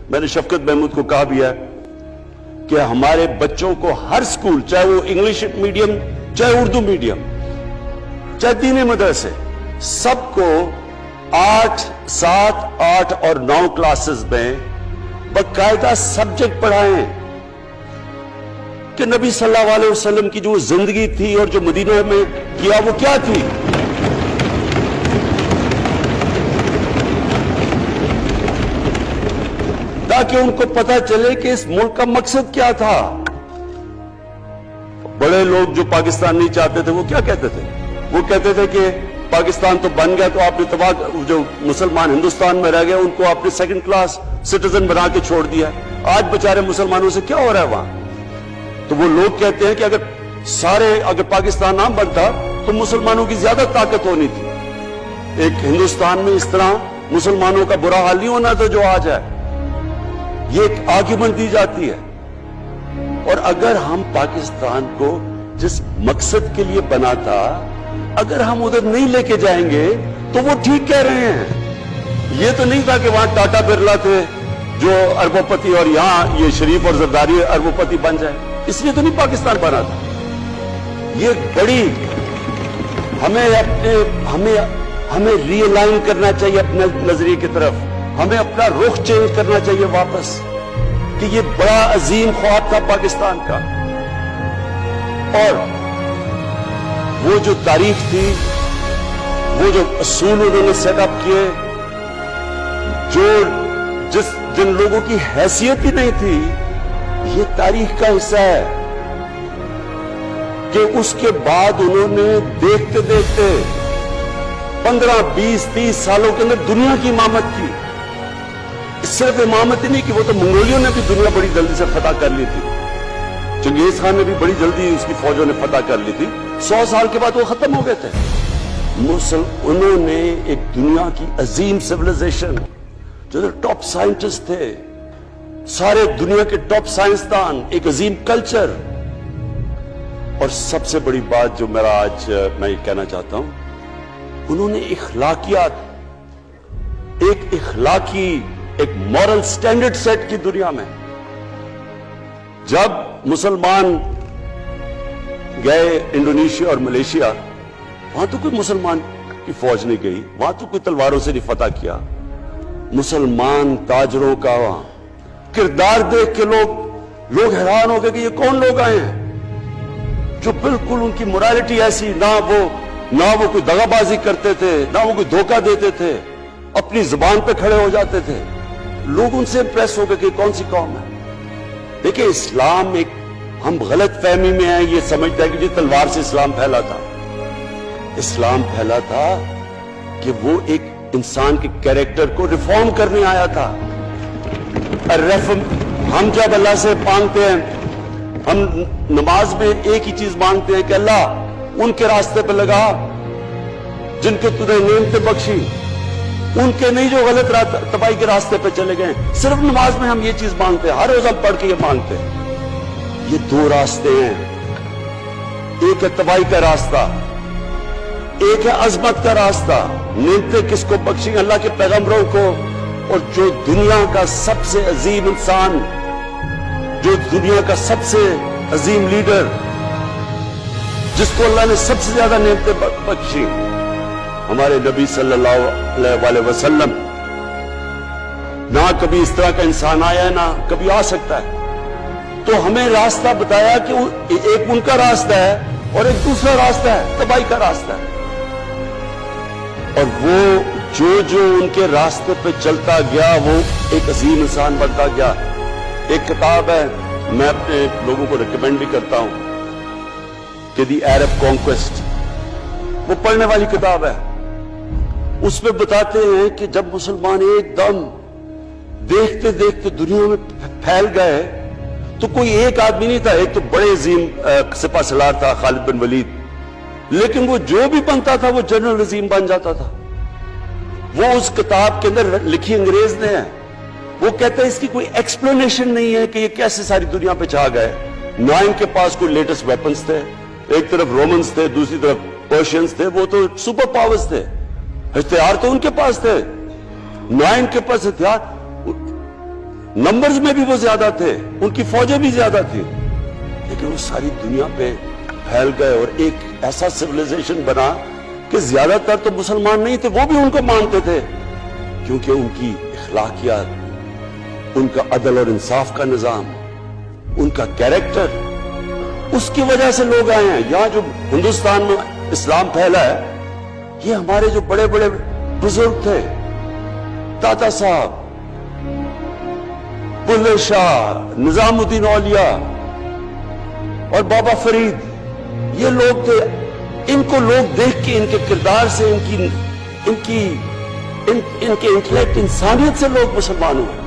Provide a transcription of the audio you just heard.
میں نے شفقت محمود کو کہا بھی ہے کہ ہمارے بچوں کو ہر سکول، چاہے وہ انگلش میڈیم، چاہے اردو میڈیم، چاہے دینی مدرسے، سب کو 8، 7، 8 اور 9 کلاسز میں باقاعدہ سبجیکٹ پڑھائیں کہ نبی صلی اللہ علیہ وسلم کی جو زندگی تھی اور جو مدینہ میں کیا وہ کیا تھی. تاکہ ان کو پتہ چلے کہ اس ملک کا مقصد کیا تھا. بڑے لوگ جو پاکستان نہیں چاہتے تھے وہ کیا کہتے تھے؟ وہ کہتے تھے کہ پاکستان تو بن گیا تو آپ نے تباہ، جو مسلمان ہندوستان میں رہ گئے ان کو آپ نے سیکنڈ کلاس سٹیزن بنا کے چھوڑ دیا. آج بیچارے مسلمانوں سے کیا ہو رہا ہے وہاں؟ تو وہ لوگ کہتے ہیں کہ اگر پاکستان نہ بنتا تو مسلمانوں کی زیادہ طاقت ہونی تھی. ایک ہندوستان میں اس طرح مسلمانوں کا برا حال نہیں ہونا تھا جو آج ہے. یہ ایک آرگیومنٹ دی جاتی ہے. اور اگر ہم پاکستان کو جس مقصد کے لیے بنا تھا اگر ہم ادھر نہیں لے کے جائیں گے تو وہ ٹھیک کہہ رہے ہیں. یہ تو نہیں تھا کہ وہاں ٹاٹا برلا تھے جو اربوں پتی اور یہاں یہ شریف اور زرداری اربوں پتی بن جائے. اس لیے تو نہیں پاکستان بنا تھا. یہ بڑی ہمیں ری الائن کرنا چاہیے اپنے نظریے کی طرف. ہمیں اپنا رخ چینج کرنا چاہیے واپس کہ یہ بڑا عظیم خواب تھا پاکستان کا. اور وہ جو تاریخ تھی، وہ جو اصول انہوں نے سیٹ اپ کیے، جن لوگوں کی حیثیت ہی نہیں تھی، یہ تاریخ کا حصہ ہے کہ اس کے بعد انہوں نے دیکھتے دیکھتے 15، 20، 30 سالوں کے اندر دنیا کی امامت کی. صرف امامت ہی نہیں کہ وہ تو منگولیوں نے بھی دنیا بڑی جلدی سے فتح کر لی تھی. چنگیز خان نے بھی بڑی جلدی اس کی فوجوں نے فتح کر لی تھی. 100 سال کے بعد وہ ختم ہو گئے تھے. انہوں نے ایک دنیا کی عظیم سیویلائزیشن، جو ٹاپ سائنٹسٹ تھے، سارے دنیا کے ٹاپ سائنسدان، ایک عظیم کلچر. اور سب سے بڑی بات جو میرا آج میں یہ کہنا چاہتا ہوں، انہوں نے اخلاقیات، ایک اخلاقی، ایک مورل سٹینڈرڈ سیٹ کی دنیا میں. جب مسلمان گئے انڈونیشیا اور ملیشیا، وہاں تو کوئی مسلمان کی فوج نہیں گئی، وہاں تو کوئی تلواروں سے نہیں فتح کیا. مسلمان تاجروں کا وہاں کردار دیکھ کے لوگ حیران ہو گئے کہ یہ کون لوگ آئے ہیں جو بالکل ان کی مورالٹی ایسی، نہ وہ کوئی دغا بازی کرتے تھے، نہ وہ کوئی دھوکہ دیتے تھے، اپنی زبان پہ کھڑے ہو جاتے تھے. لوگ ان سے امپریس ہو گئے کہ کون سی قوم ہے. دیکھیں اسلام ایک، ہم غلط فہمی میں ہیں، یہ سمجھتے ہیں کہ جی تلوار سے اسلام پھیلا تھا. اسلام پھیلا تھا کہ وہ ایک انسان کے کیریکٹر کو ریفارم کرنے آیا تھا. ہم جب اللہ سے مانگتے ہیں، ہم نماز میں ایک ہی چیز مانگتے ہیں کہ اللہ ان کے راستے پہ لگا جن کو تو نے نعمتیں بخشی، ان کے نہیں جو غلط تباہی کے راستے پہ چلے گئے. صرف نماز میں ہم یہ چیز مانگتے ہیں، ہر روز ہم پڑھ کے یہ مانگتے ہیں. یہ 2 راستے ہیں، ایک ہے تباہی کا راستہ، ایک ہے عظمت کا راستہ. نعمتیں کس کو بخشیں؟ اللہ کے پیغمبروں کو. اور جو دنیا کا سب سے عظیم انسان، جو دنیا کا سب سے عظیم لیڈر، جس کو اللہ نے سب سے زیادہ نعمتیں بخشی، ہمارے نبی صلی اللہ علیہ وسلم. نہ کبھی اس طرح کا انسان آیا ہے، نہ کبھی آ سکتا ہے. تو ہمیں راستہ بتایا کہ ایک ان کا راستہ ہے اور ایک دوسرا راستہ ہے، تباہی کا راستہ ہے. اور وہ جو ان کے راستے پہ چلتا گیا وہ ایک عظیم انسان بنتا گیا. ایک کتاب ہے، میں اپنے لوگوں کو ریکمینڈ بھی کرتا ہوں کہ دی عرب کانکویسٹ، وہ پڑھنے والی کتاب ہے. اس میں بتاتے ہیں کہ جب مسلمان ایک دم دیکھتے دیکھتے دنیا میں پھیل گئے تو کوئی ایک آدمی نہیں تھا. ایک تو بڑے عظیم سپہ سالار تھا خالد بن ولید، لیکن وہ جو بھی بنتا تھا وہ جنرل عظیم بن جاتا تھا. وہ اس کتاب کے اندر لکھی انگریز نے ہے. وہ کہتا ہے اس کی کوئی ایکسپلینیشن نہیں ہے کہ یہ کیسے ساری دنیا پہ چھا گئے. نہ ان کے پاس کوئی لیٹسٹ ویپنز تھے، ایک طرف رومنز تھے، دوسری طرف پرشینز تھے، وہ تو سپر پاورز تھے، ہتھیار تو ان کے پاس تھے. نہ ان کے پاس ہتھیار، نمبرز میں بھی وہ زیادہ تھے, ان کی فوجیں بھی زیادہ تھی, لیکن وہ ساری دنیا پہ پھیل گئے اور ایک ایسا سویلائزیشن بنا کہ زیادہ تر تو مسلمان نہیں تھے, وہ بھی ان کو مانتے تھے, کیونکہ ان کی اخلاقیات, ان کا عدل اور انصاف کا نظام, ان کا کیریکٹر, اس کی وجہ سے لوگ آئے ہیں. یہاں جو ہندوستان میں اسلام پھیلا ہے, یہ ہمارے جو بڑے بڑے بزرگ تھے, دادا صاحب, بلے شاہ, نظام الدین اولیاء اور بابا فرید, یہ لوگ تھے. ان کو لوگ دیکھ کے, ان کے کردار سے, ان کے انٹلیکٹ, انسانیت سے لوگ مسلمان ہوئے.